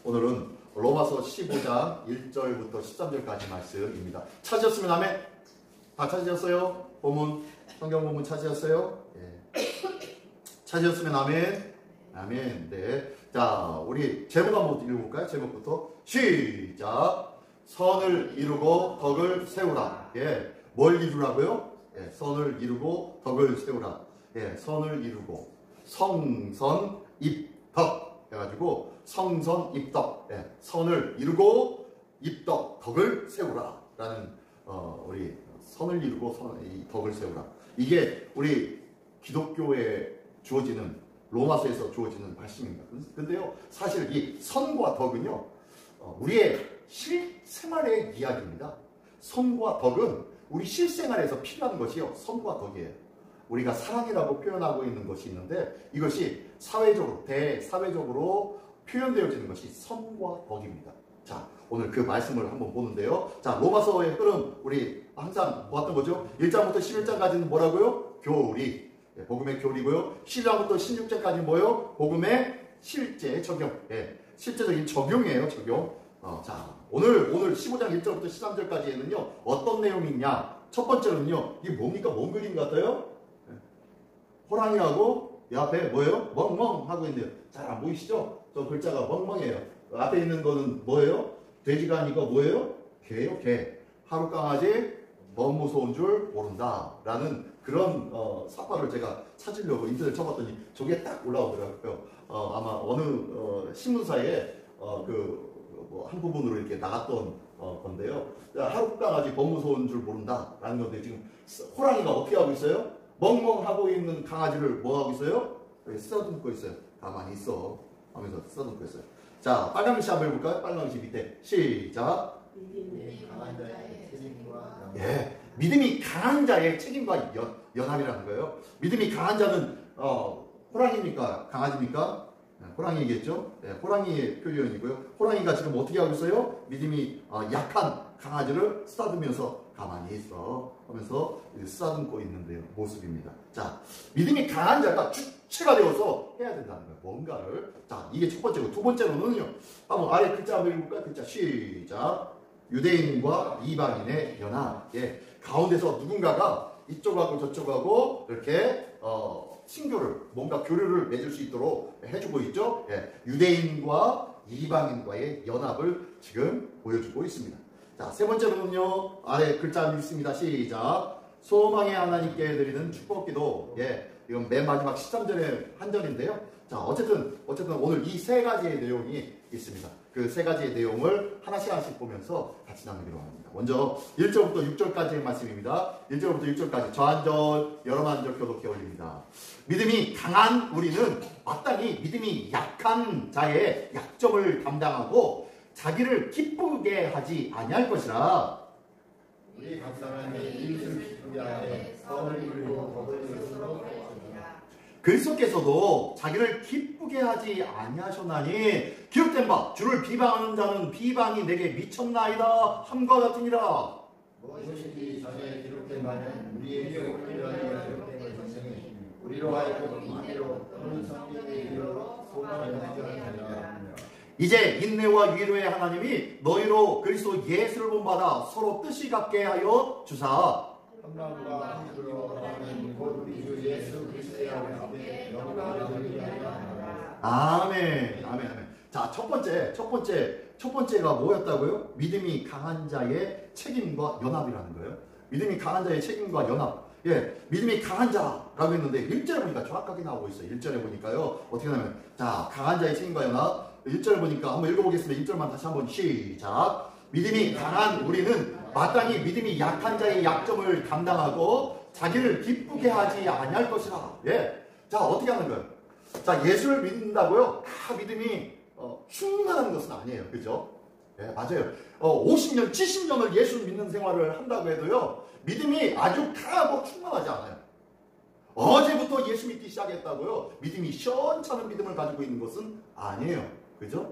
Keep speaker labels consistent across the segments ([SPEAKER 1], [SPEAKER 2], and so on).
[SPEAKER 1] 오늘은 로마서 15장 1절부터 13절까지 말씀입니다. 찾으셨으면 아멘. 다 찾으셨어요? 본문, 성경 본문 찾으셨어요? 예. 찾으셨으면 아멘. 아멘. 네. 자, 우리 제목 한번 읽어볼까요? 제목부터 시작. 선을 이루고 덕을 세우라. 예. 뭘 이루라고요? 예. 선을 이루고 덕을 세우라. 예. 선을 이루고 성선 입덕 해가지고 성선 입덕. 예. 선을 이루고 입덕 덕을 세우라. 라는 우리 선을 이루고 이 덕을 세우라. 이게 우리 기독교에 주어지는 로마서에서 주어지는 말씀입니다. 근데요, 사실 이 선과 덕은요, 우리의 실생활의 이야기입니다. 선과 덕은 우리 실생활에서 필요한 것이요, 선과 덕이에요. 우리가 사랑이라고 표현하고 있는 것이 있는데 이것이 사회적으로, 대사회적으로 표현되어지는 것이 선과 덕입니다. 자, 오늘 그 말씀을 한번 보는데요. 자, 로마서의 흐름, 우리 항상 보았던 거죠. 1장부터 11장까지는 뭐라고요? 교리. 예, 복음의 교리고요. 10장부터 16장까지 뭐요? 복음의 실제 적용. 예, 실제적인 적용이에요, 적용. 자, 오늘 15장 1절부터 13절까지에는요, 어떤 내용이 있냐? 첫 번째로는요, 이게 뭡니까? 뭔 그림 같아요? 예, 호랑이하고 이 앞에 뭐예요? 멍멍 하고 있네요. 잘 안 보이시죠? 저 글자가 멍멍이에요. 앞에 있는 거는 뭐예요? 돼지가 아니고 뭐예요? 개요, 개. 하루 강아지 너무 무서운 줄 모른다. 라는 그런 사파를 제가 찾으려고 인터넷 쳐봤더니 저게 딱 올라오더라고요. 아마 어느 신문사에 한 부분으로 이렇게 나갔던 건데요. 하루 강아지 너무 무서운 줄 모른다. 라는 건데 지금 호랑이가 어떻게 하고 있어요? 멍멍하고 있는 강아지를 뭐 하고 있어요? 쓰다듬고 있어요. 가만히 있어 하면서 쓰다듬고 있어요. 자, 빨강시 한번 해볼까요? 빨강시 밑에 시작.
[SPEAKER 2] 믿음이 강한 자의 책임과
[SPEAKER 1] 예, 믿음이 강한 자의 책임과 연합이라는 거예요. 믿음이 강한 자는 호랑이입니까? 강아지입니까? 호랑이겠죠? 예, 호랑이의 표현이고요. 호랑이가 지금 어떻게 하고 있어요? 믿음이 약한 강아지를 쓰다듬으면서 가만히 있어 하면서 쓰다듬고 있는 모습입니다. 자, 믿음이 강한 자가 주체가 되어서 해야 된다는 거예요. 뭔가를. 자, 이게 첫 번째고, 두 번째로는요, 한번 아래 글자 한번 읽어볼까요? 글자 시작. 유대인과 이방인의 연합. 예, 가운데서 누군가가 이쪽하고 저쪽하고 이렇게 친교를, 뭔가 교류를 맺을 수 있도록 해주고 있죠. 예, 유대인과 이방인과의 연합을 지금 보여주고 있습니다. 자, 세 번째로는요, 아래 글자 읽습니다. 시작. 소망의 하나님께 드리는 축복기도. 예, 이건 맨 마지막 13절의 한 절인데요. 자, 어쨌든 오늘 이 세 가지의 내용이 있습니다. 그 세 가지의 내용을 하나씩 보면서 같이 나누기로 합니다. 먼저 1절부터 6절까지의 말씀입니다. 1절부터 6절까지 저 한 절, 여러 한 절 교독해 올립니다. 믿음이 강한 우리는 마땅히 믿음이 약한 자의 약점을 감당하고 자기를 기쁘게 하지 아니할 것이라.
[SPEAKER 2] 우리 각 사람이 이웃을 기쁘게 하되 선을 이루고 덕을 세우도록 하시니라.
[SPEAKER 1] 그리스도께서도 자기를 기쁘게 하지 아니하셨나니 기록된 바 주를 비방하는 자는 비방이 내게 미쳤나이다 함과 같으니라.
[SPEAKER 2] 무엇이든지 전에 기록된 바는 우리에게 옳으려니 기록된 것이니 우리로 하여금 인내로 또는 성령의 위로로 소망을 가져야
[SPEAKER 1] 이제 인내와 위로의 하나님이 너희로 그리스도 예수를 본받아 서로 뜻이 같게 하여 주사.
[SPEAKER 2] 평강과 함께로 하나님 곧 우리 주 예수 그리스도의 함께 영광을 돌리게 하려 하노라.
[SPEAKER 1] 아멘. 자, 첫 번째가 뭐였다고요? 믿음이 강한 자의 책임과 연합이라는 거예요. 믿음이 강한 자의 책임과 연합. 예, 믿음이 강한 자라고 했는데 1절에 보니까 정확하게 나오고 있어요. 1절에 보니까요. 어떻게 하냐면, 자, 강한 자의 책임과 연합. 1절을 보니까 한번 읽어보겠습니다. 1절만 다시 한번 시작. 믿음이 강한 우리는 마땅히 믿음이 약한 자의 약점을 감당하고 자기를 기쁘게 하지 아니할 것이라. 예. 자, 어떻게 하는 거예요? 자, 예수를 믿는다고요? 다 믿음이 충만한 것은 아니에요. 그죠? 예, 맞아요. 50년, 70년을 예수를 믿는 생활을 한다고 해도요, 믿음이 아주 강하고 충만하지 않아요. 어제부터 예수 믿기 시작했다고요? 믿음이 시원찮은 믿음을 가지고 있는 것은 아니에요. 그죠?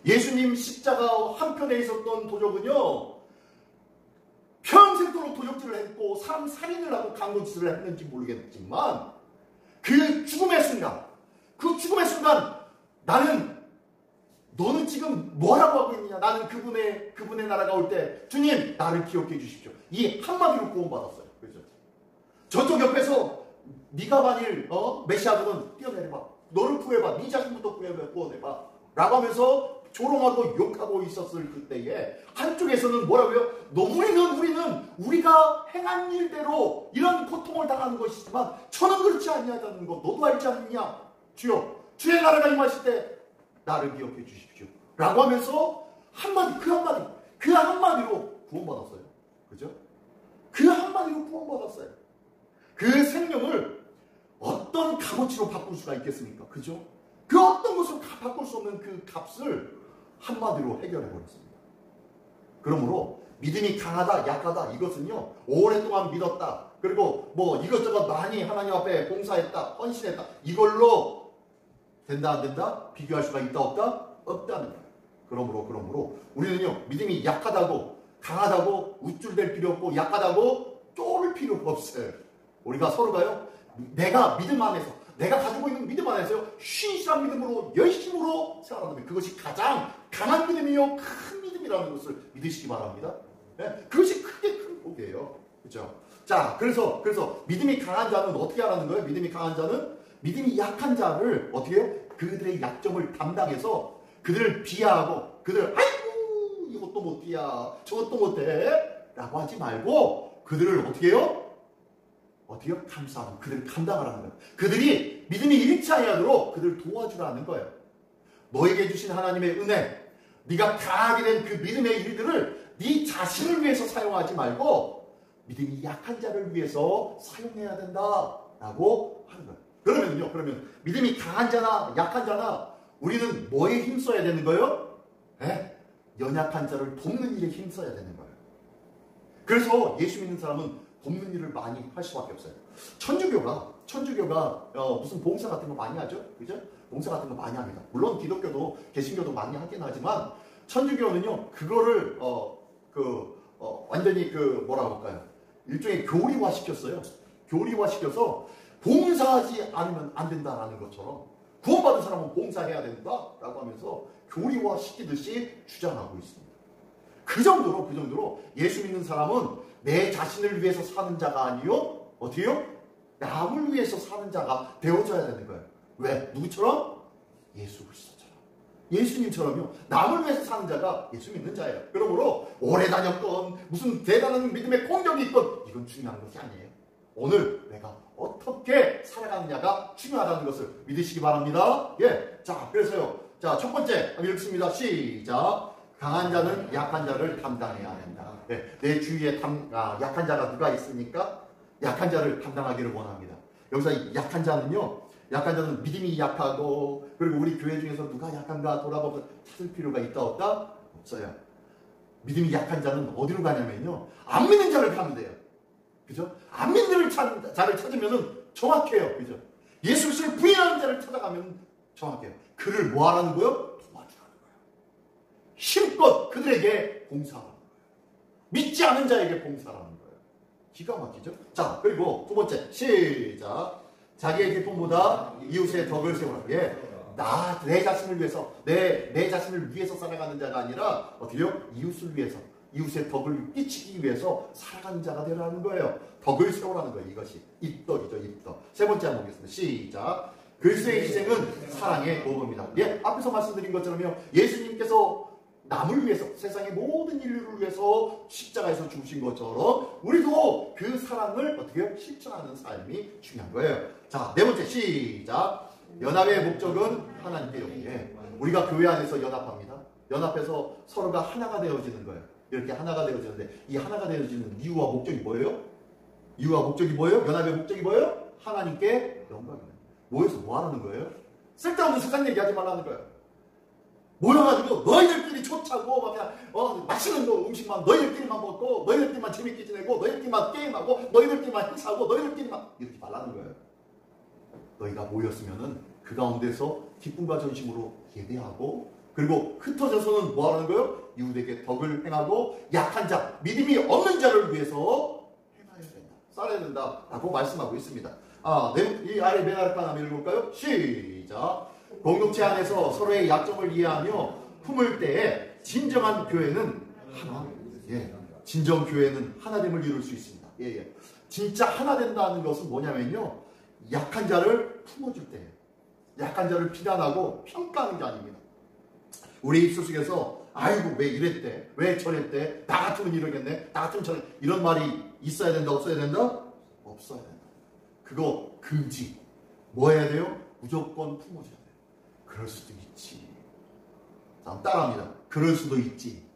[SPEAKER 1] 예수님 십자가 한편에 있었던 도적은요, 평생도록 도적질을 했고 사람 살인을 하고 강도짓을 했는지 모르겠지만 그 죽음의 순간 나는 너는 지금 뭐라고 하고 있느냐? 나는 그분의 나라가 올 때 주님 나를 기억해 주십시오. 이 한마디로 구원받았어요. 그렇죠? 저쪽 옆에서 네가 만일 메시아들은 뛰어내려봐. 너를 구해봐. 네 자신부터 구원해봐. 라고 하면서 조롱하고 욕하고 있었을 그때에 한쪽에서는 뭐라고요? 우리는 우리가 행한 일대로 이런 고통을 당하는 것이지만 저는 그렇지 아니하다는 거 너도 알지 않느냐? 주여 주의 나라가 임하실 때 나를 기억해 주십시오. 라고 하면서 그 한마디로 구원받았어요. 그죠? 그 한마디로 구원받았어요. 그 생명을 어떤 값어치로 바꿀 수가 있겠습니까? 그죠? 그 어떤 것으로 바꿀 수 없는 그 값을 한마디로 해결해 버렸습니다. 그러므로 믿음이 강하다, 약하다 이것은요 오랫동안 믿었다. 그리고 뭐 이것저것 많이 하나님 앞에 봉사했다, 헌신했다 이걸로 된다 안 된다? 비교할 수가 있다 없다? 없다는 거예요. 그러므로 우리는요 믿음이 약하다고 강하다고 우쭐댈 필요 없고 약하다고 쫄을 필요가 없어요. 우리가 서로가요 내가 믿음 안에서 내가 가지고 있는 믿음 안에서요 신실한 믿음으로 열심으로 살아가는 그것이 가장 강한 믿음이요 큰 믿음이라는 것을 믿으시기 바랍니다. 네? 그것이 크게 큰 복이에요. 그렇죠? 자 그래서 믿음이 강한 자는 어떻게 하라는 거예요? 믿음이 강한 자는 믿음이 약한 자를 어떻게 해요? 그들의 약점을 담당해서 그들을 비하하고 아이고 이것도 못해야 저것도 못해 라고 하지 말고 그들을 어떻게 해요? 감싸고 그들을 감당하라는 거예요. 그들이 믿음이 잃지 아니하도록 그들을 도와주라는 거예요. 너에게 주신 하나님의 은혜 네가 강하게 된 그 믿음의 일들을 네 자신을 위해서 사용하지 말고 믿음이 약한 자를 위해서 사용해야 된다라고 하는 거예요. 그러면 믿음이 강한 자나 약한 자나 우리는 뭐에 힘써야 되는 거예요? 연약한 자를 돕는 일에 힘써야 되는 거예요. 그래서 예수 믿는 사람은 돕는 일을 많이 할 수밖에 없어요. 천주교가 무슨 봉사 같은 거 많이 하죠? 그죠? 봉사 같은 거 많이 합니다. 물론 기독교도 개신교도 많이 하긴 하지만 천주교는요 그거를 완전히 뭐라고 할까요? 일종의 교리화 시켰어요. 교리화시켜서 봉사하지 않으면 안 된다라는 것처럼 구원받은 사람은 봉사해야 된다라고 하면서 교리화시키듯이 주장하고 있습니다. 그 정도로 예수 믿는 사람은 내 자신을 위해서 사는 자가 아니요 어떻게요? 남을 위해서 사는 자가 되어져야 되는 거예요. 왜? 누구처럼? 예수 그리스도처럼. 예수님처럼요. 남을 위해서 사는 자가 예수 믿는 자예요. 그러므로 오래 다녔건 무슨 대단한 믿음의 공격이 있건 이건 중요한 것이 아니에요. 오늘 내가 어떻게 살아가느냐가 중요하다는 것을 믿으시기 바랍니다. 예. 자, 그래서요. 자, 첫 번째 읽습니다. 시작. 강한 자는 약한 자를 담당해야 한다. 네, 내 주위에 약한 자가 누가 있습니까? 약한 자를 담당하기를 원합니다. 여기서 약한 자는 믿음이 약하고 그리고 우리 교회 중에서 누가 약한가 돌아보면서 찾을 필요가 있다 없다? 없어요. 믿음이 약한 자는 어디로 가냐면요. 안 믿는 자를 가면 돼요. 그죠? 안 믿는 자를 찾으면 정확해요. 그죠? 예수 그리스도를 부인하는 자를 찾아가면 정확해요. 그를 뭐 하라는 거예요? 도와주라는 거예요. 힘껏 그들에게 봉사하라는 거예요. 믿지 않은 자에게 봉사하라는 거예요. 기가 막히죠? 자, 그리고 두 번째 시작. 자기의 기쁨보다 이웃의 덕을 세우라. 예. 내 자신을 위해서 내 자신을 위해서 살아가는 자가 아니라 어떻게요? 이웃을 위해서 이웃의 덕을 끼치기 위해서 살아가는 자가 되라는 거예요. 덕을 세우라는 거예요. 이것이 입덕이죠. 입덕. 세 번째 한번 보겠습니다. 시작. 그리스도의 희생은 사랑의 모범이다. 예, 앞에서 말씀드린 것처럼요. 예수님께서 남을 위해서 세상의 모든 인류를 위해서 십자가에서 죽으신 것처럼 우리도 그 사랑을 어떻게 실천하는 삶이 중요한 거예요. 자, 네 번째 시작. 연합의 목적은 하나님께 예. 우리가 교회 안에서 연합합니다. 연합해서 서로가 하나가 되어지는 거예요. 이렇게 하나가 되어지는데 이 하나가 되어지는 이유와 목적이 뭐예요? 이유와 목적이 뭐예요? 연합의 목적이 뭐예요? 하나님께 영광이에요. 모여서 뭐 하라는 거예요? 쓸데없는 세상 얘기하지 말라는 거예요. 모여가지고 너희들끼리 좋자고 막 그냥 맛있는 음식만 너희들끼리만 먹고 너희들끼리만 재밌게 지내고 너희들끼리만 게임하고 너희들끼리만 행사하고 너희들끼리만 이렇게 말라는 거예요. 너희가 모였으면은 그 가운데서 기쁨과 전심으로 예배하고 그리고 흩어져서는 뭐 하는 거예요? 이웃에게 덕을 행하고 약한 자, 믿음이 없는 자를 위해서 행해야 된다. 살아야 된다. 라고 말씀하고 있습니다. 이 아래 맨 아래 하나 읽어볼까요? 시작. 공동체 안에서 서로의 약점을 이해하며 품을 때에 진정한 교회는 하나. 예. 진정 교회는 하나됨을 이룰 수 있습니다. 예, 예. 진짜 하나 된다는 것은 뭐냐면요. 약한 자를 품어줄 때, 약한 자를 비난하고 평가하는 게 아닙니다. 우리 입술 속에서 아이고 왜 이랬대, 왜 저랬대, 나 같으면 이러겠네, 나 같으면 저랬, 이런 말이 있어야 된다, 없어야 된다? 없어야 된다. 그거 금지. 뭐 해야 돼요? 무조건 품어줘야 돼요. 그럴 수도 있지. 자, 한번 따라합니다. 그럴 수도 있지.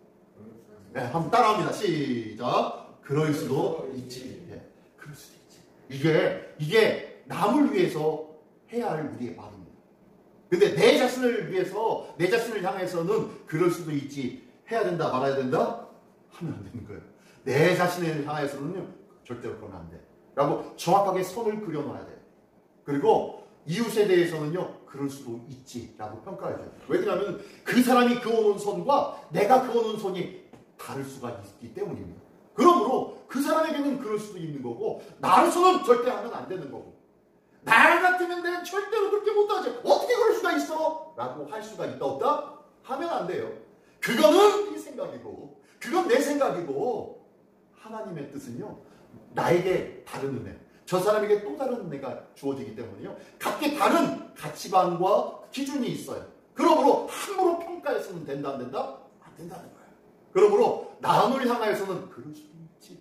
[SPEAKER 1] 네, 한번 따라합니다. 시작. 그럴 수도 있지. 네, 그럴 수도 있지. 이게 남을 위해서 해야 할 우리의 말입니다. 근데 내 자신을 위해서, 내 자신을 향해서는 그럴 수도 있지. 해야 된다, 말아야 된다? 하면 안 되는 거예요. 내 자신을 향해서는요, 절대로 그러면 안 돼. 라고 정확하게 선을 그려놔야 돼요. 그리고 이웃에 대해서는요, 그럴 수도 있지. 라고 평가해줘요. 왜냐하면 그 사람이 그어놓은 선과 내가 그어놓은 선이 다를 수가 있기 때문입니다. 그러므로 그 사람에게는 그럴 수도 있는 거고 나로서는 절대 하면 안 되는 거고 나 같으면 내가 절대로 그렇게 못하지 어떻게 그럴 수가 있어? 라고 할 수가 있다 없다? 하면 안 돼요. 그거는 네 생각이고 그건 내 생각이고 하나님의 뜻은요 나에게 다른 은혜 저 사람에게 또 다른 은혜가 주어지기 때문에요 각기 다른 가치관과 기준이 있어요. 그러므로 함부로 평가해서는 된다 안 된다? 안 된다는 거예요. 그러므로 남을 향하여서는 그럴 수도 있지.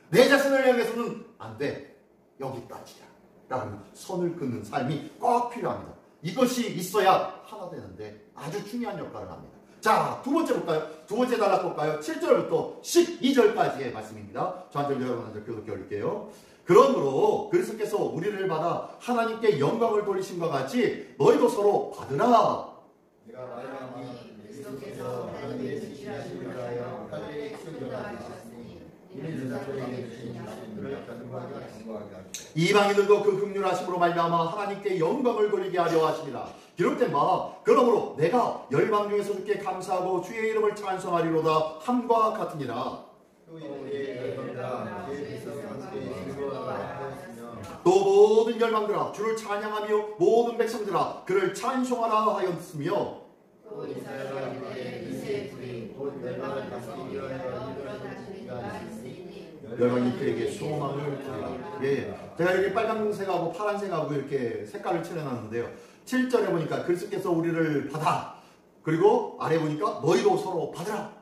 [SPEAKER 1] 내 자신을 향해서는 안 돼. 여기까지야. 라고 선을 긋는 삶이 꼭 필요합니다. 이것이 있어야 하나 되는데 아주 중요한 역할을 합니다. 자, 두 번째 볼까요? 두 번째 단락 볼까요? 7절부터 12절까지의 말씀입니다. 저 한 절 여러분 한 절 교독해 올게요. 그러므로 그리스도께서 우리를 받아 하나님께 영광을 돌리심과 같이 너희도 서로 받으라.
[SPEAKER 2] 내가 말하니 그리스도께서 하나님의 지시하심을 하여 하늘의 축복을 주셨으니 이는 자들에게 주신 말씀들을 견고하게 하시고
[SPEAKER 1] 이방인들도 그 긍휼하심으로 말미암아 하나님께 영광을 돌리게 하려 하십니다. 기록된 바 그러므로 내가 열방 중에서 주께 감사하고 주의 이름을 찬송하리로다 함과 같으니라.
[SPEAKER 2] 또 이에 열방다 예수께서 함께 즐거워하였으며
[SPEAKER 1] 또 모든 열방들아 주를 찬양하며 모든 백성들아 그를 찬송하라 하였으며
[SPEAKER 2] 또 이스라엘 유대의 이세 둘이 곧 열방을 다스리기 위하여 일어나시리라 했으니
[SPEAKER 1] 열방이 그에게 소망을 주리라. 예, 제가 이렇게 빨간색하고 파란색하고 이렇게 색깔을 칠해놨는데요. 7절에 보니까 그리스도께서 우리를 받아 그리고 아래 보니까 너희도 서로 받으라.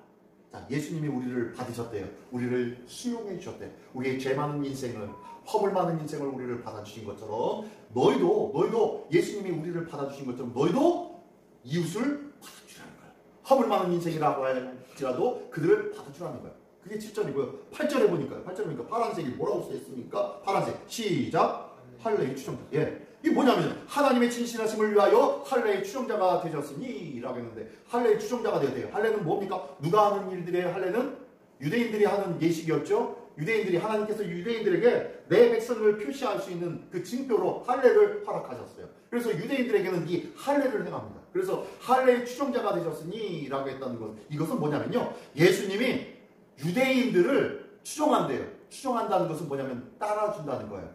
[SPEAKER 1] 자, 예수님이 우리를 받으셨대요. 우리를 수용해 주셨대요. 우리의 죄 많은 인생을 허물 많은 인생을 우리를 받아주신 것처럼 너희도 예수님이 우리를 받아주신 것처럼 너희도 이웃을 받아주라는 거예요. 허물 많은 인생이라고 할지라도 그들을 받아주라는 거예요. 그게 7절이고요. 8절에 보니까 파란색이 뭐라고 써있습니까? 파란색 시작 할례의 추종자. 예, 이게 뭐냐면 하나님의 진실하심을 위하여 할례의 추종자가 되셨으니 라고 했는데 할례의 추종자가 되었대요. 할례는 뭡니까? 누가 하는 일들의 할례는 유대인들이 하는 예식이었죠. 유대인들이 하나님께서 유대인들에게 내 백성을 표시할 수 있는 그 징표로 할례를 허락하셨어요. 그래서 유대인들에게는 이 할례를 행합니다. 그래서 할례의 추종자가 되셨으니 라고 했다는 것 이것은 뭐냐면요 예수님이 유대인들을 추종한대요. 추종한다는 것은 뭐냐면 따라준다는 거예요.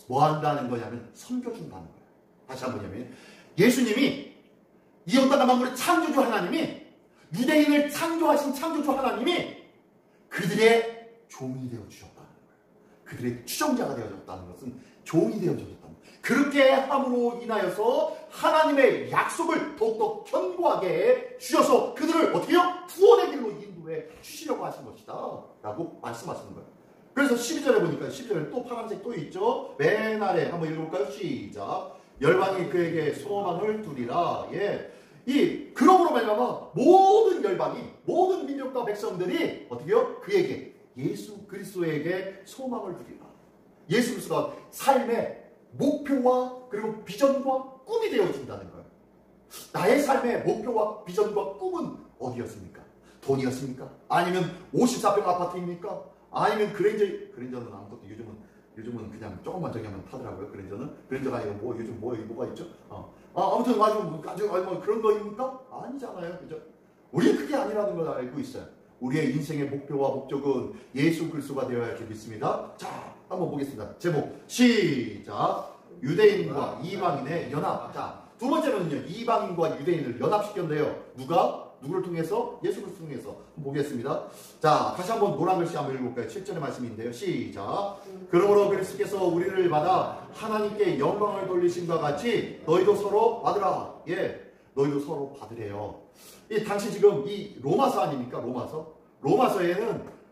[SPEAKER 1] 뭐 한다는 거냐면 섬겨준다는 거예요. 다시 한번 보자면 예수님이 이 땅과 만물의 창조주 하나님이 유대인을 창조하신 창조주 하나님이 그들의 종이 되어 주셨다는 거예요. 그들의 추종자가 되어졌다는 것은 종이 되어 주셨다는 거예요. 그렇게 함으로 인하여서 하나님의 약속을 더욱더 견고하게 주셔서 그들을 어떻게요? 구원의 길로 인도해 주시려고 하신 것이다 라고 말씀하시는 거예요. 그래서 12절에 보니까 12절에 또 파란색 또 있죠. 맨 아래 한번 읽어볼까요? 시작. 열방이 그에게 소망을 두리라. 예. 그러므로 말미암아 모든 열방이 모든 민족과 백성들이 어떻게요? 그에게 예수 그리스도에게 소망을 두리라. 예수 그리스도가 삶의 목표와 그리고 비전과 꿈이 되어준다는 거예요. 나의 삶의 목표와 비전과 꿈은 어디였습니까? 돈이었습니까? 아니면 54평 아파트입니까? 아니면 그랜저는 아무것도 요즘은 그냥 조금만 저기 하면 타더라고요. 그랜저가 아니고 요즘 뭐가 있죠? 아무튼 아주 그런 거입니까? 아니잖아요. 그죠? 우리 그게 아니라는 걸 알고 있어요. 우리의 인생의 목표와 목적은 예수 그리스도가 되어야 할 줄 믿습니다. 자, 한번 보겠습니다. 제목 시작. 유대인과 이방인의 연합. 자, 두 번째로는요. 이방인과 유대인을 연합시켰는데요. 누가? 누구를 통해서? 예수 그리스도를 통해서. 보겠습니다. 자, 다시 한번 노란 글씨 한번 읽어볼까요? 7절의 말씀인데요. 시작. 그러므로 그리스도께서 우리를 받아 하나님께 영광을 돌리심과 같이 너희도 서로 받으라. 예, 너희도 서로 받으래요. 이 당시 지금 이 로마서 아닙니까?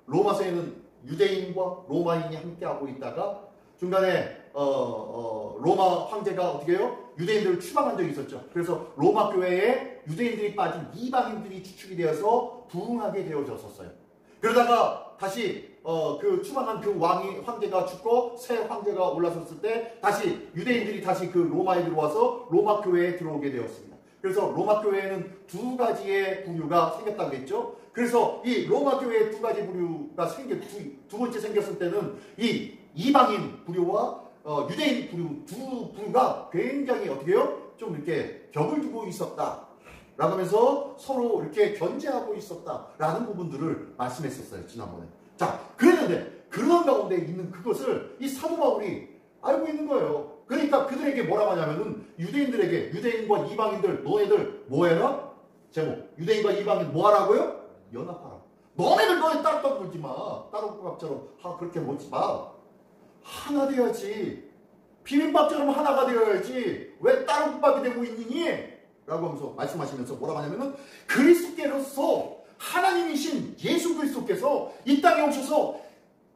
[SPEAKER 1] 로마서에는 유대인과 로마인이 함께하고 있다가 중간에 로마 황제가 어떻게 해요? 유대인들을 추방한 적이 있었죠. 그래서 로마 교회에 유대인들이 빠진 이방인들이 추측이 되어서 부흥하게 되어졌었어요. 그러다가 다시 그 추방한 그 황제가 죽고 새 황제가 올라섰을 때 다시 유대인들이 다시 그 로마에 들어와서 로마 교회에 들어오게 되었습니다. 그래서 로마 교회에는 두 가지의 부류가 생겼다고 했죠. 그래서 이 로마 교회의 두 가지 부류가 두 번째 생겼을 때는 이 이방인 부류와 유대인 부류 두 부류가 굉장히 어떻게 해요? 좀 이렇게 벽을 두고 있었다. 라고 하면서 서로 이렇게 견제하고 있었다라는 부분들을 말씀했었어요. 지난번에. 자, 그랬는데 그런 가운데 있는 그것을 이 사도 바울이 알고 있는 거예요. 그러니까 그들에게 뭐라고 하냐면은 유대인들에게 유대인과 이방인들 너희들 뭐해라? 제목 유대인과 이방인 뭐하라고요? 연합하라. 너네들 따로 놀지 마. 따로 밥처럼 그렇게 먹지 마. 하나 되어야지. 비빔밥처럼 하나가 되어야지. 왜 따로 국밥이 되고 있느니? 라고 하면서 말씀하시면서 뭐라고 하냐면은 그리스도께로서 하나님이신 예수 그리스도께서 이 땅에 오셔서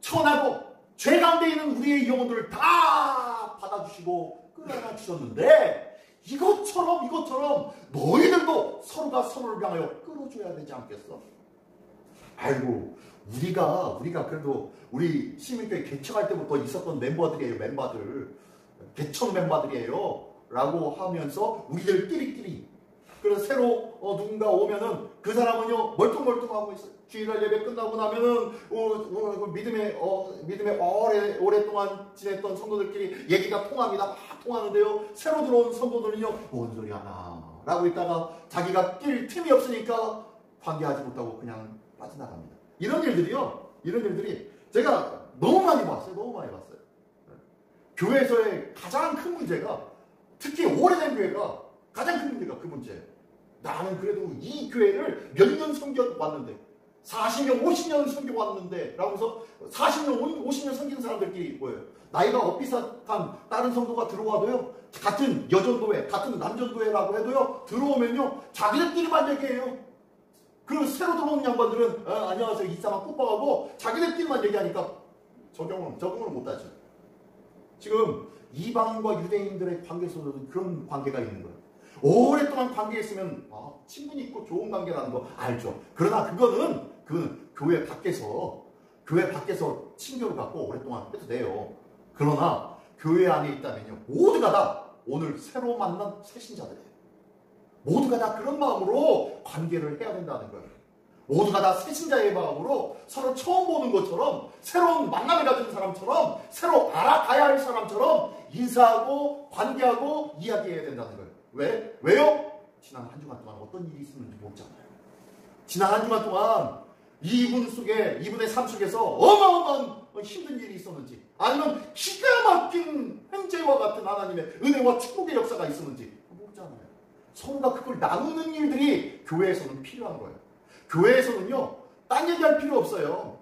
[SPEAKER 1] 천하고 죄 가운데 있는 우리의 영혼들을 다 받아주시고 끌어안아 주셨는데 이것처럼 너희들도 서로가 서로를 향하여 끌어줘야 되지 않겠어? 아이고 우리가 그래도 우리 시민교회 개척할 때부터 있었던 멤버들 개척 멤버들이에요 라고 하면서 우리들끼리 그래서 새로 누군가 오면은 그 사람은요 멀뚱멀뚱하고 있어요. 주일날 예배 끝나고 나면은 믿음에 오랫동안 지냈던 성도들끼리 얘기가 통합니다. 막 통하는데요. 새로 들어온 성도들은요 뭔 소리 하나 라고 있다가 자기가 낄 틈이 없으니까 관계하지 못하고 그냥 빠져나갑니다. 이런 일들이 제가 너무 많이 봤어요. 교회에서의 가장 큰 문제가 특히 오래된 교회가 가장 큰 문제가 그 문제예요. 나는 그래도 이 교회를 몇 년 섬겨왔는데 40년, 50년 섬겨왔는데 라고 해서 40년, 50년 섬긴 사람들끼리 뭐예요? 나이가 엇비슷한 다른 성도가 들어와도요 같은 여전도회, 같은 남전도회라고 해도요 들어오면요 자기들끼리만 얘기해요. 그리고 새로 들어온 양반들은 안녕하세요 이사만 뽀뽀하고 자기들끼리만 얘기하니까 적응을 못하죠. 지금 이방인과 유대인들의 관계 속에서도 그런 관계가 있는 거예요. 오랫동안 관계에 있으면 친분이 있고 좋은 관계라는 거 알죠. 그러나 그거는 교회 밖에서 친교를 갖고 오랫동안 해도 돼요. 그러나 교회 안에 있다면요 모두가 다 오늘 새로 만난 새 신자들이에요. 모두가 다 그런 마음으로 관계를 해야 된다는 거예요. 모두가 다 새신자의 마음으로 서로 처음 보는 것처럼 새로운 만남을 가진 사람처럼 새로 알아가야 할 사람처럼 인사하고 관계하고 이야기해야 된다는 거예요. 왜요? 지난 한 주간 동안 어떤 일이 있었는지 모르잖아요. 지난 한 주간 동안 이분의 삶 속에서 어마어마한 힘든 일이 있었는지 아니면 기가 막힌 횡재와 같은 하나님의 은혜와 축복의 역사가 있었는지 모르잖아요. 서로가 그걸 나누는 일들이 교회에서는 필요한 거예요. 교회에서는요 딴 얘기할 필요 없어요.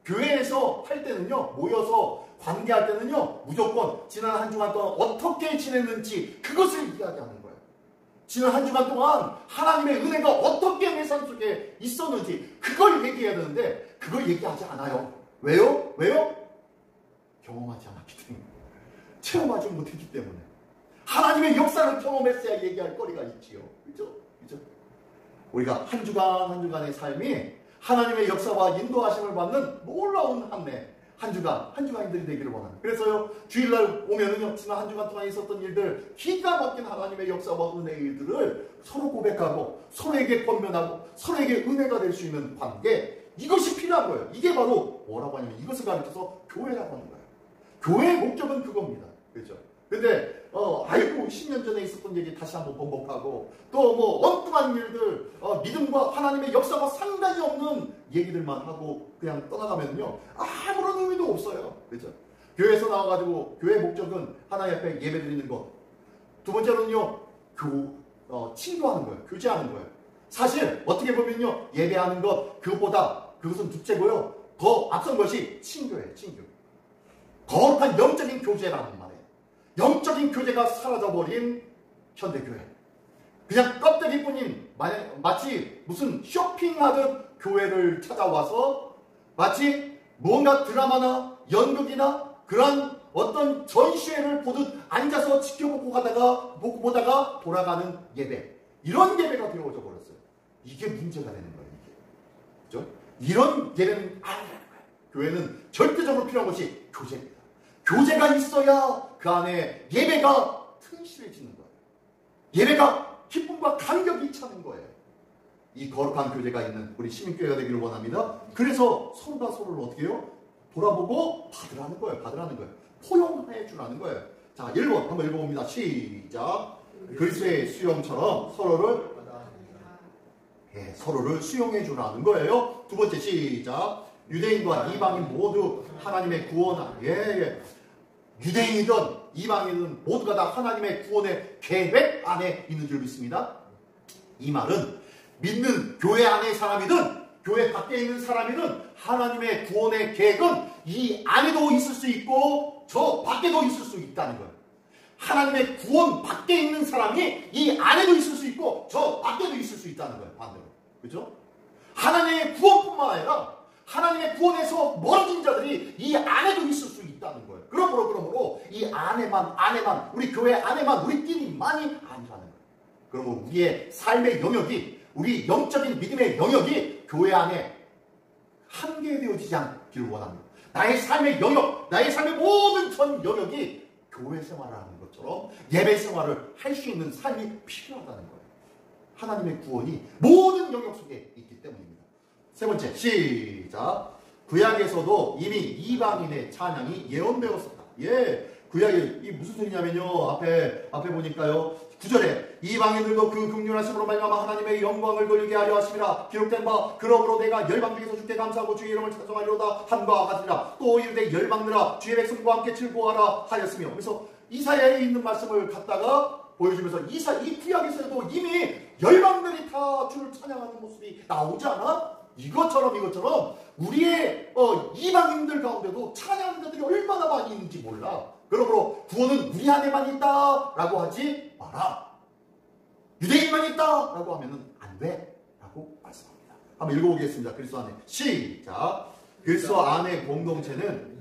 [SPEAKER 1] 교회에서 할 때는요 모여서 관계할 때는요 무조건 지난 한 주간 동안 어떻게 지냈는지 그것을 이야기하는 거예요. 지난 한 주간 동안 하나님의 은혜가 어떻게 내 삶 속에 있었는지 그걸 얘기해야 되는데 그걸 얘기하지 않아요. 왜요? 경험하지 않았기 때문에. 체험하지 못했기 때문에. 하나님의 역사를 경험했어야 얘기할 거리가 있지요. 그죠? 우리가 한 주간의 삶이 하나님의 역사와 인도하심을 받는 놀라운 한 주간들이 되기를 원합니다. 그래서요, 주일날 오면은요, 지난 한 주간 동안 있었던 일들, 기가 막힌 하나님의 역사와 은혜의 일들을 서로 고백하고, 서로에게 권면하고, 서로에게 은혜가 될 수 있는 관계, 이것이 필요한 거예요. 이게 바로 뭐라고 하냐면 이것을 가르쳐서 교회라고 하는 거예요. 교회의 목적은 그겁니다. 그렇죠? 근데 아이고 10년 전에 있었던 얘기 다시 한번 번복하고 또 뭐 엉뚱한 일들 믿음과 하나님의 역사가 상관이 없는 얘기들만 하고 그냥 떠나가면요 아무런 의미도 없어요. 그렇죠? 교회에서 나와가지고 교회의 목적은 하나님 앞에 예배 드리는 것. 두 번째로는요 친교하는 거예요. 교제하는 거예요. 사실 어떻게 보면요, 예배하는 것 그것보다 그것은 둘째고요. 더 앞선 것이 친교예요. 친교. 거룩한 영적인 교제라는 말이에요. 영적인 교제가 사라져버린 현대교회. 그냥 껍데기뿐인 마치 무슨 쇼핑하듯 교회를 찾아와서 마치 뭔가 드라마나 연극이나 그런 어떤 전시회를 보듯 앉아서 지켜보고 보다가 돌아가는 예배. 이런 예배가 되어져 버렸어요. 이게 문제가 되는 거예요. 이게. 그죠? 이런 예배는 아니라는 거예요. 교회는 절대적으로 필요한 것이 교제입니다. 교제가 있어야 그 안에 예배가 튼실해지는 거예요. 예배가 기쁨과 감격이 차는 거예요. 이 거룩한 교제가 있는 우리 시민교회가 되기를 원합니다. 그래서 서로가 서로를 어떻게 해요? 돌아보고 받으라는 거예요. 받으라는 거예요. 포용해 주라는 거예요. 자, 1번 한번 읽어봅니다. 시작. 그리스도의 수용처럼 서로를 수용해 주라는 거예요. 두 번째 시작. 유대인과 이방인 모두 하나님의 구원, 유대인이든 이방인이든 모두가 다 하나님의 구원의 계획 안에 있는 줄 믿습니다. 이 말은 믿는 교회 안의 사람이든 교회 밖에 있는 사람이든 하나님의 구원의 계획은 이 안에도 있을 수 있고 저 밖에도 있을 수 있다는 거예요. 하나님의 구원 밖에 있는 사람이 이 안에도 있을 수 있고 저 밖에도 있을 수 있다는 거예요. 반대로. 그죠? 하나님의 구원뿐만 아니라 하나님의 구원에서 멀어진 자들이 이 안에도 있을 수 있다는 거예요. 그러므로 이 안에만 우리 교회 안에만 우리끼리만이 아니라는 거예요. 그러므로 우리의 삶의 영역이 우리 영적인 믿음의 영역이 교회 안에 한계되어지지 않기를 원합니다. 나의 삶의 영역, 나의 삶의 모든 전 영역이 교회 생활을 하는 것처럼 예배 생활을 할 수 있는 삶이 필요하다는 거예요. 하나님의 구원이 모든 영역 속에 있기 때문입니다. 세 번째, 시작. 구약에서도 이미 이방인의 찬양이 예언되었었다. 구약에 이 무슨 소리냐면요. 앞에 보니까요. 9절에 이방인들도 그 긍휼하심으로 말미암아 하나님의 영광을 돌리게 하려 하심이라 기록된 바 그러므로 내가 열방 중에서 주께 감사하고 주의 이름을 찬송하리로다 함과 같으리라. 또 이르되 열방들아 주의 백성과 함께 즐거워하라 하였으며. 그래서 이사야에 있는 말씀을 갖다가 보여주면서 이 구약에서도 이미 열방들이 다 주를 찬양하는 모습이 나오지 않아? 이것처럼 우리의 이방인들 가운데도 찬양자들이 얼마나 많이 있는지 몰라. 그러므로 구원은 우리 안에만 있다라고 하지 마라. 유대인만 있다라고 하면은 안 돼라고 말씀합니다. 한번 읽어보겠습니다. 그리스도 안에 시작. 그리스도 안의 공동체는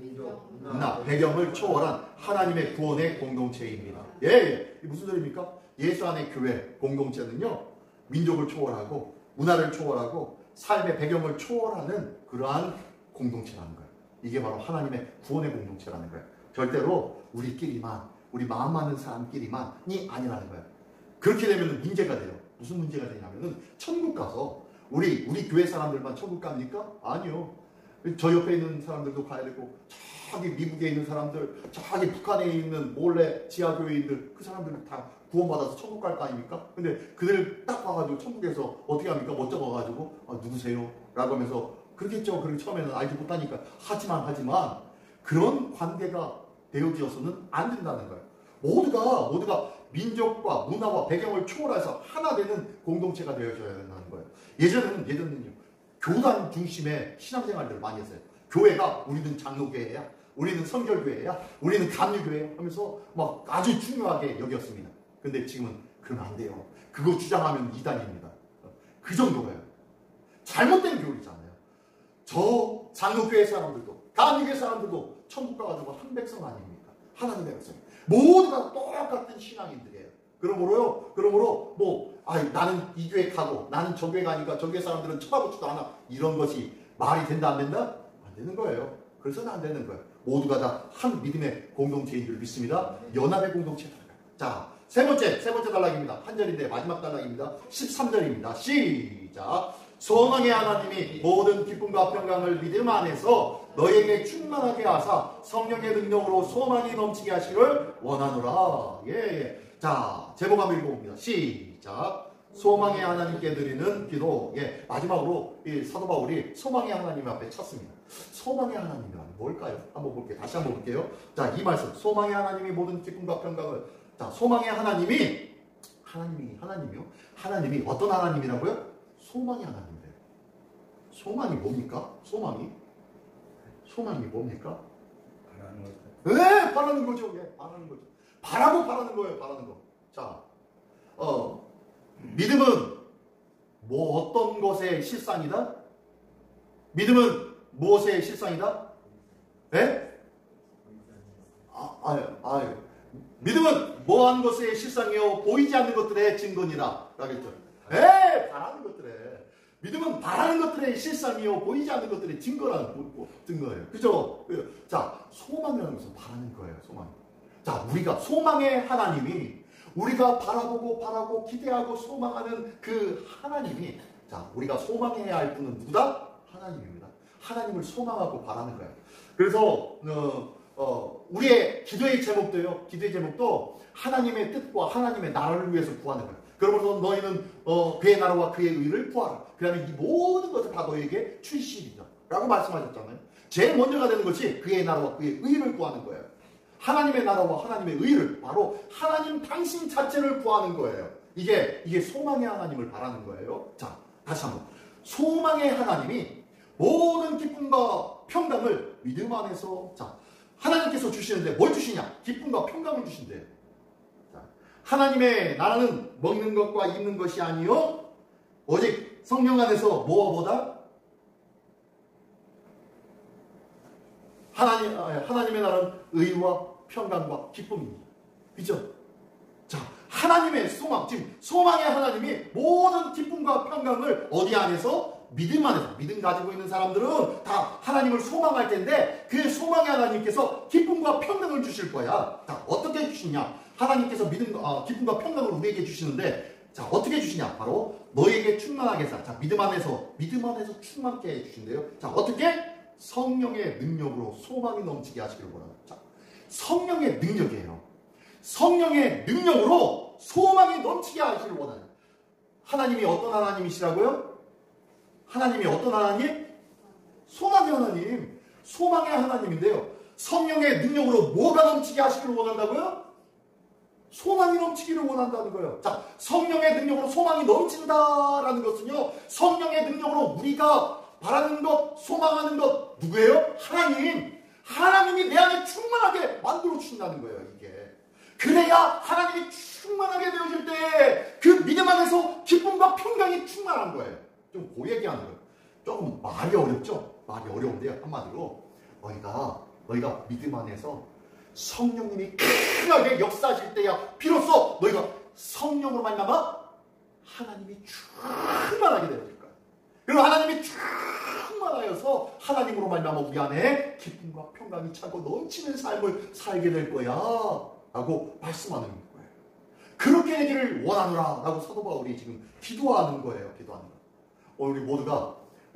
[SPEAKER 1] 문화, 배경을 초월한 하나님의 구원의 공동체입니다. 이게 무슨 소리입니까? 예수 안의 교회 공동체는요, 민족을 초월하고 문화를 초월하고 삶의 배경을 초월하는 그러한 공동체라는 거예요. 이게 바로 하나님의 구원의 공동체라는 거예요. 절대로 우리끼리만, 우리 마음 맞는 사람끼리만이 아니라는 거예요. 그렇게 되면 문제가 돼요. 무슨 문제가 되냐면은 천국 가서 우리 교회 사람들만 천국 갑니까? 아니요. 저 옆에 있는 사람들도 가야 되고, 저기 미국에 있는 사람들, 저기 북한에 있는 몰래 지하교회인들, 그 사람들은 다 구원받아서 천국 갈 거 아닙니까? 근데 그들 딱 와가지고 천국에서 어떻게 합니까? 먼저 가가지고 누구세요? 라고 하면서 그러겠죠. 그리고 처음에는 알지 못하니까 하지만 그런 관계가 되어지어서는 안 된다는 거예요. 모두가 민족과 문화와 배경을 초월해서 하나 되는 공동체가 되어져야 된다는 거예요. 예전에는요, 교단 중심의 신앙생활들을 많이 했어요. 교회가 우리는 장로교회야, 우리는 성결교회야, 우리는 감리교회야 하면서 막 아주 중요하게 여겼습니다. 근데 지금은 그러면 안 돼요. 그거 주장하면 이단입니다. 그 정도예요. 잘못된 교리잖아요. 저 장로교회 사람들도 감리교회 사람들도 천국 가가지고 한 백성 아닙니까? 하나님의 백성. 모두가 똑같은 신앙인들이에요. 그러므로 나는 이 교회 가고 나는 저 교회 가니까 저 교회 사람들은 쳐다보지도 않아. 이런 것이 말이 된다 안 된다? 안 되는 거예요. 그래서는 안 되는 거예요. 모두가 다 한 믿음의 공동체인 줄 믿습니다. 연합의 공동체다. 자, 세 번째 단락입니다. 한 절인데 마지막 단락입니다. 13절입니다. 시작. 소망의 하나님이 모든 기쁨과 평강을 믿음 안에서 너에게 충만하게 하사 성령의 능력으로 소망이 넘치게 하시를 원하노라. 자, 제목 한번 읽어봅니다. 시작. 소망의 하나님께 드리는 기도. 마지막으로 이 사도 바울이 소망의 하나님 앞에 찼습니다. 소망의 하나님이란 뭘까요? 다시 한번 볼게요. 자, 이 말씀. 소망의 하나님이 모든 기쁨과 평강을. 자, 소망의 하나님이요? 하나님이 어떤 하나님이라고요? 소망이 하나님인데. 소망이 뭡니까? 소망이 뭡니까?
[SPEAKER 2] 바라는 것.
[SPEAKER 1] 네, 바라는 거죠. 예, 바라는 거죠. 바라고 바라는 거예요. 바라는 거. 자, 믿음은 뭐 어떤 것의 실상이다? 믿음은 무엇의 실상이다? 예? 믿음은 뭐한 것의 실상이요 보이지 않는 것들의 증거니라. 라겠죠. 예, 바라는 것들의. 믿음은 바라는 것들의 실상이요 보이지 않는 것들의 증거예요. 그죠? 자, 소망이라는 것은 바라는 거예요. 소망. 자, 우리가 소망의 하나님이 우리가 바라고 기대하고 소망하는 그 하나님이, 자, 우리가 소망해야 할 분은 누구다? 하나님입니다. 하나님을 소망하고 바라는 거예요. 그래서 우리의 기도의 제목도 하나님의 뜻과 하나님의 나라를 위해서 구하는 거예요. 그러면서 너희는 그의 나라와 그의 의를 구하라. 그러면 이 모든 것을 다 너희에게 주시리라 라고 말씀하셨잖아요. 제일 먼저가 되는 것이 그의 나라와 그의 의를 구하는 거예요. 하나님의 나라와 하나님의 의를, 바로 하나님 당신 자체를 구하는 거예요. 이게 소망의 하나님을 바라는 거예요. 자, 다시 한번. 소망의 하나님이 모든 기쁨과 평강을 믿음 안에서, 자, 하나님께서 주시는데 뭘 주시냐? 기쁨과 평강을 주신대요. 자, 하나님의 나라는 먹는 것과 입는 것이 아니요 오직 성령 안에서 무엇보다 하나님의 나라는 의와 평강과 기쁨입니다. 그죠? 자, 하나님의 소망, 지금 소망의 하나님이 모든 기쁨과 평강을 어디 안에서? 믿음 안에서. 믿음 가지고 있는 사람들은 다 하나님을 소망할 텐데 그 소망의 하나님께서 기쁨과 평강을 주실 거야. 자, 어떻게 주시냐? 하나님께서 기쁨과 평강을 우리에게 주시는데, 자, 어떻게 주시냐? 바로 너에게 충만하게 해서, 자, 믿음 안에서 충만케 해주신대요. 자, 어떻게? 성령의 능력으로 소망이 넘치게 하시기를 원합니다. 자, 성령의 능력이에요. 성령의 능력으로 소망이 넘치게 하시기를 원하는. 하나님이 어떤 하나님이시라고요? 하나님이 어떤 하나님? 소망의 하나님. 소망의 하나님인데요. 성령의 능력으로 뭐가 넘치게 하시기를 원한다고요? 소망이 넘치기를 원한다는 거예요. 자, 성령의 능력으로 소망이 넘친다라는 것은요, 성령의 능력으로 우리가 바라는 것, 소망하는 것, 누구예요? 하나님. 하나님이 내 안에 충만하게 만들어 주신다는 거예요, 이게. 그래야 하나님이 충만하게 되어질 때 그 믿음 안에서 기쁨과 평강이 충만한 거예요. 좀 고얘기하는 거예요. 조금 말이 어렵죠? 말이 어려운데요. 한마디로 너희가 믿음 안에서 성령님이 크게 역사하실 때야 비로소 너희가 성령으로 말미암아 하나님이 충만하게 되어질 거야. 그리고 하나님이 충만하여서 하나님으로 말미암아 우리 안에 기쁨과 평강이 차고 넘치는 삶을 살게 될 거야 라고 말씀하는 거예요. 그렇게 되기를 원하노라 라고 사도 바울이 지금 기도하는 거예요. 기도하는 거. 우리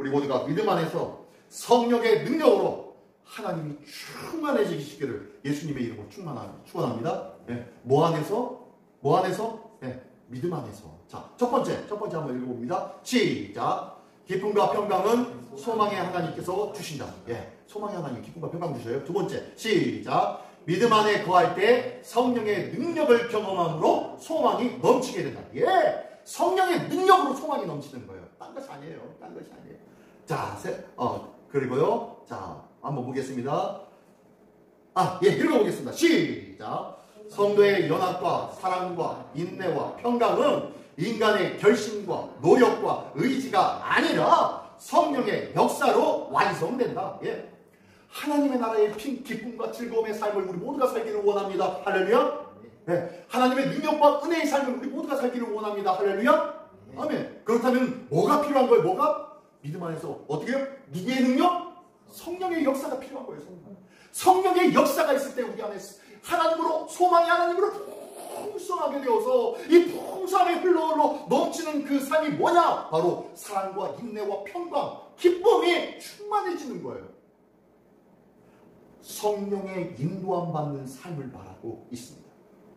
[SPEAKER 1] 모두가 믿음 안에서 성령의 능력으로 하나님이 충만해지시기를 예수님의 이름으로 축원합니다. 네. 뭐 안에서? 네. 믿음 안에서. 자, 첫 번째 한번 읽어봅니다. 시작. 기쁨과 평강은 소망의 하나님께서 주신다. 예, 소망의 하나님 기쁨과 평강 주셔요. 두 번째, 시작. 믿음 안에 거할 때 성령의 능력을 경험함으로 소망이 넘치게 된다. 예, 성령의 능력으로 소망이 넘치는 거예요. 딴 것이 아니에요. 자, 그리고요. 자, 한번 보겠습니다. 읽어보겠습니다. 시작. 성도의 연합과 사랑과 인내와 평강은 인간의 결심과 노력과 의지가 아니라 성령의 역사로 완성된다. 예. 하나님의 나라의 기쁨과 즐거움의 삶을 우리 모두가 살기를 원합니다. 할렐루야. 네. 하나님의 능력과 은혜의 삶을 우리 모두가 살기를 원합니다. 할렐루야. 아멘. 그렇다면 뭐가 필요한 거예요? 뭐가? 믿음 안에서 어떻게 해요? 누구의 능력? 성령의 역사가 필요한 거예요. 성령의 역사가 있을 때 우리 안에 하나님으로, 소망의 하나님으로 풍성하게 되어서 이 풍성함에 흘러 넘치는 그 삶이 뭐냐? 바로 사랑과 인내와 평강, 기쁨이 충만해지는 거예요. 성령의 인도함 받는 삶을 말하고 있습니다.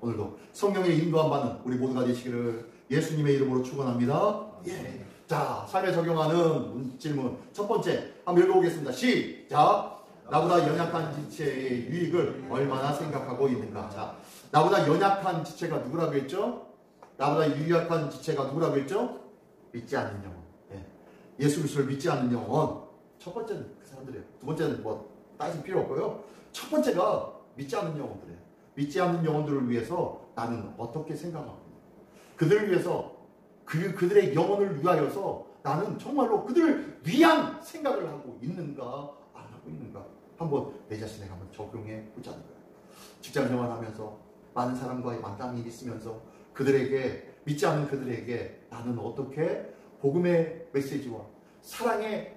[SPEAKER 1] 오늘도 성령의 인도함 받는 우리 모두가 되시기를 예수님의 이름으로 축원합니다. 예. 자, 삶에 적용하는 질문 첫 번째 한번 읽어보겠습니다. 시작. 나보다 연약한 지체의 유익을 얼마나 생각하고 있는가. 자, 나보다 연약한 지체가 누구라고 했죠? 나보다 유약한 지체가 누구라고 했죠? 믿지 않는 영혼. 예. 예수 그리스도를 믿지 않는 영혼, 첫 번째는 그 사람들이에요. 두 번째는 뭐 따질 필요 없고요. 첫 번째가 믿지 않는 영혼들이에요. 믿지 않는 영혼들을 위해서 나는 어떻게 생각하고 그들을 위해서 그들의 영혼을 위하여서 나는 정말로 그들을 위한 생각을 하고 있는가 안 하고 있는가 한번 내 자신에게 한번 적용해 보자는 거예요. 직장 생활하면서 많은 사람과의 만남이 있으면서 그들에게 믿지 않는 그들에게 나는 어떻게 복음의 메시지와 사랑의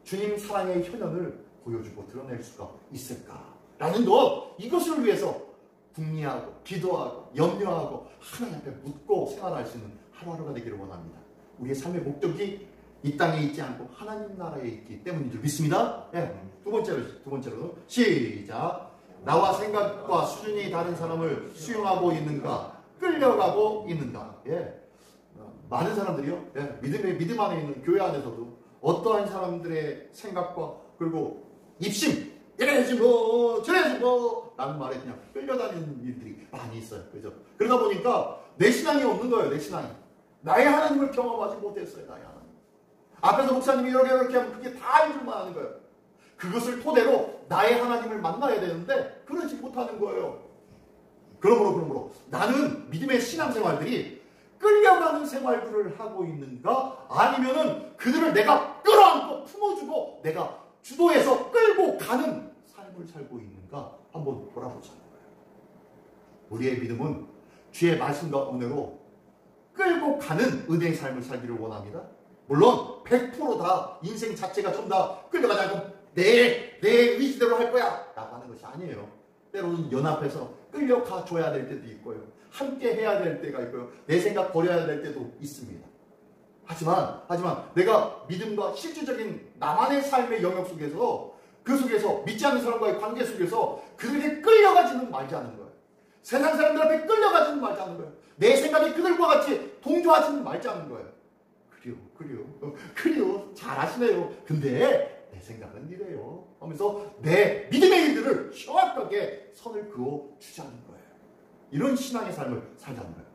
[SPEAKER 1] 주님 사랑의 현현을 보여주고 드러낼 수가 있을까라는 것, 이것을 위해서 궁리하고 기도하고 염려하고 하나님 앞에 묻고 생활할 수 있는 하루하루가 되기를 원합니다. 우리의 삶의 목적이 이 땅에 있지 않고 하나님 나라에 있기 때문인 줄 믿습니다. 네. 두 번째로 시작. 나와 생각과 수준이 다른 사람을 수용하고 있는가, 끌려가고 있는가. 예. 많은 사람들이요. 예. 믿음 안에 있는 교회 안에서도 어떠한 사람들의 생각과 그리고 입심, 이래야지 뭐 저래야지 뭐 라는 말에 그냥 끌려다니는 일들이 많이 있어요. 그죠? 그러다 보니까 내 신앙이 없는 거예요. 내 신앙이. 나의 하나님을 경험하지 못했어요. 나의 하나님. 앞에서 목사님이 이렇게 하면 그게 다 인줄만 하는 거예요. 그것을 토대로 나의 하나님을 만나야 되는데 그러지 못하는 거예요. 그러므로 나는 믿음의 신앙생활들이 끌려가는 생활들을 하고 있는가, 아니면은 그들을 내가 끌어안고 품어주고 내가 주도해서 끌고 가는 삶을 살고 있는가 한번 돌아보자는 거예요. 우리의 믿음은 주의 말씀과 은혜로 끌고 가는 은혜의 삶을 살기를 원합니다. 물론 100% 인생 자체가 좀 다 끌려가지 않고 내 의지대로 할 거야 라고 하는 것이 아니에요. 때로는 연합해서 끌려가 줘야 될 때도 있고요. 함께 해야 될 때가 있고요. 내 생각 버려야 될 때도 있습니다. 하지만 내가 믿음과 실질적인 나만의 삶의 영역 속에서 그 속에서 믿지 않는 사람과의 관계 속에서 그들에게 끌려가지는 말자는 거예요. 세상 사람들 앞에 끌려가지는 말자는 거예요. 내 생각이 그들과 같이 동조하지는 말자는 거예요. 그래요. 잘하시네요. 근데 내 생각은 이래요 하면서 내 믿음의 일들을 정확하게 선을 그어 주자는 거예요. 이런 신앙의 삶을 살자는 거예요.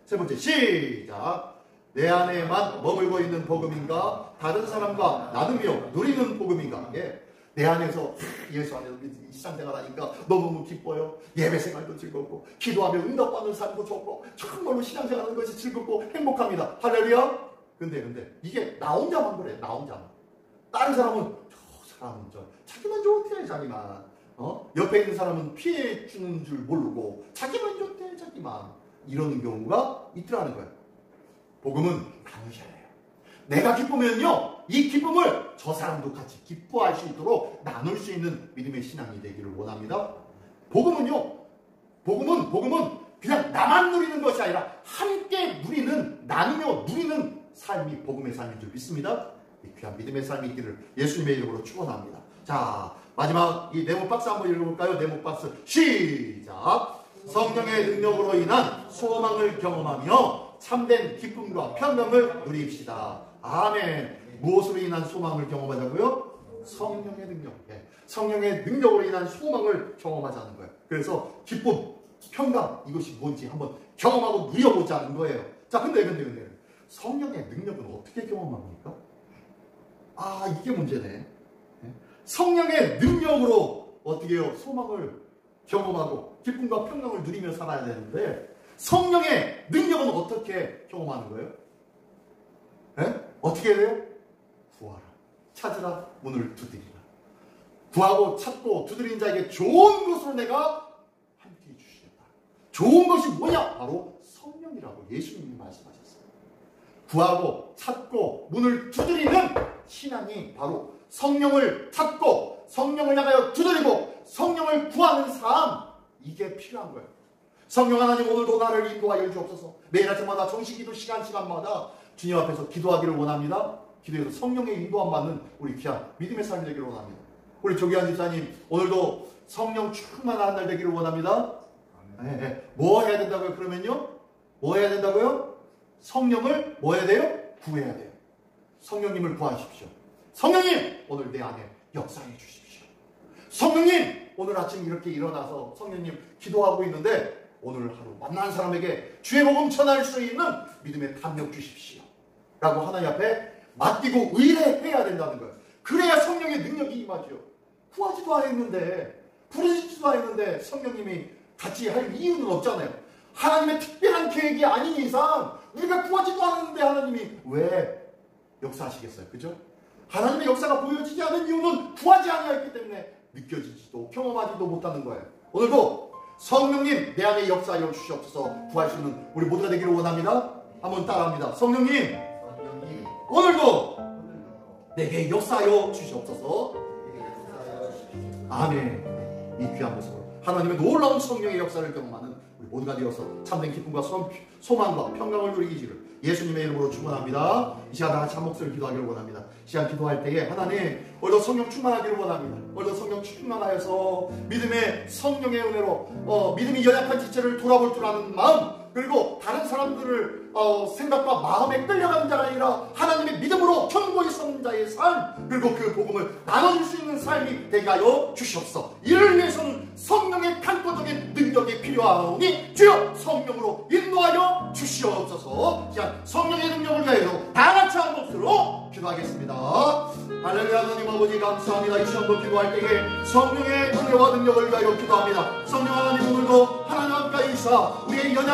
[SPEAKER 1] 세 번째 시작. 내 안에만 머물고 있는 복음인가, 다른 사람과 나누며 누리는 복음인가. 예. 내 안에서 예수 안에서 신앙생활 하니까 너무너무 기뻐요. 예배생활도 즐겁고 기도하며 응답받는 삶도 좋고 정말로 신앙생활하는 것이 즐겁고 행복합니다. 할렐루야. 근데 이게 나 혼자만 그래. 나 혼자만. 다른 사람은 저 사람은 자기만 좋대 자기만. 옆에 있는 사람은 피해 주는 줄 모르고 자기만 좋대 자기만. 이러는 경우가 있더라는 거예요. 복음은 나누셔야 해요. 내가 기쁘면요, 이 기쁨을 저 사람도 같이 기뻐할 수 있도록 나눌 수 있는 믿음의 신앙이 되기를 원합니다. 복음은 그냥 나만 누리는 것이 아니라 함께 누리는, 나누며 누리는 삶이 복음의 삶인 줄 믿습니다. 이 귀한 믿음의 삶이 있기를 예수님의 이름으로 축원합니다. 자, 마지막 이 네모 박스 한번 읽어볼까요? 네모 박스 시작. 성령의 능력으로 인한 소망을 경험하며 참된 기쁨과 평강을 누립시다. 아멘. 무엇으로 인한 소망을 경험하자고요? 성령의 능력. 성령의 능력으로 인한 소망을 경험하자는 거예요. 그래서 기쁨, 평강, 이것이 뭔지 한번 경험하고 누려보자는 거예요. 자, 근데 성령의 능력은 어떻게 경험합니까? 이게 문제네. 성령의 능력으로 어떻게 해요? 소망을 경험하고 기쁨과 평강을 누리며 살아야 되는데 성령의 능력은 어떻게 경험하는 거예요? 어떻게 해요? 구하라, 찾으라, 문을 두드리라. 구하고 찾고 두드리는 자에게 좋은 것으로 내가 함께 해주시겠다. 좋은 것이 뭐냐? 바로 성령이라고 예수님이 말씀하셨어요. 구하고 찾고 문을 두드리는 신앙이 바로 성령을 찾고 성령을 향하여 두드리고 성령을 구하는 삶, 이게 필요한 거예요. 성령 하나님, 오늘도 나를 인도하여 주옵소서. 매일 아침마다 정식기도 시간마다 주님 앞에서 기도하기를 원합니다. 기도해서 성령의 인도함 받는 우리 귀한 믿음의 삶이 되기를 원합니다. 우리 조기환 집사님, 오늘도 성령 충만한 날 되기를 원합니다. 뭐 해야 된다고요? 그러면요, 뭐 해야 된다고요? 성령을 뭐 해야 돼요? 구해야 돼요. 성령님을 구하십시오. 성령님, 오늘 내 안에 역사해 주십시오. 성령님, 오늘 아침 이렇게 일어나서 성령님 기도하고 있는데 오늘 하루 만난 사람에게 주의 복음 전할 수 있는 믿음의 담력 주십시오 라고 하나님 앞에 맡기고 의뢰해야 된다는 거예요. 그래야 성령의 능력이 임하죠. 구하지도 않았는데, 부르짖지도 않았는데 성령님이 같이 할 이유는 없잖아요. 하나님의 특별한 계획이 아닌 이상 우리가 구하지도 않았는데 하나님이 왜 역사하시겠어요? 그죠? 하나님의 역사가 보여지지 않은 이유는 구하지 아니하였기 때문에 느껴지지도 경험하지도 못하는 거예요. 오늘도 성령님 내 안에 역사하여 주시옵소서. 구할 수 있는 우리 모두가 되기를 원합니다. 한번 따라합니다. 성령님 오늘도 내게 역사하여 주시옵소서. 아멘. 이 귀한 모습으로 하나님의 놀라운 성령의 역사를 경험하는 우리 모두가 되어서 참된 기쁨과 소망과 평강을 누리기를 예수님의 이름으로 축원합니다. 이 시간 다 같이 한 목소리를 기도하기를 원합니다. 이 시간 기도할 때에 하나님 오늘도 성령 충만하기를 원합니다. 오늘도 성령 충만하여서 믿음의 성령의 은혜로 믿음이 연약한 지체를 돌아볼 줄 아는 마음, 그리고 다른 사람들을 생각과 마음에 끌려가는 자가 아니라 하나님의 믿음으로 견고히 서는 자의 삶, 그리고 그 복음을 나눠줄 수 있는 삶이 되게 하여 주시옵소서. 이를 위해서는 성령의 강도적인 능력이 필요하오니 주여 성령으로 인도하여 주시옵소서. 자, 성령의 능력을 위하여 다 같이 한 목소리로 기도하겠습니다. 할렐루야. 하나님 아버지 감사합니다. 이 시간도 기도할 때에 성령의 은혜와 능력을 위하여 기도합니다. 성령 하나님 오늘도 하나님 가까이 있어 우리의 연약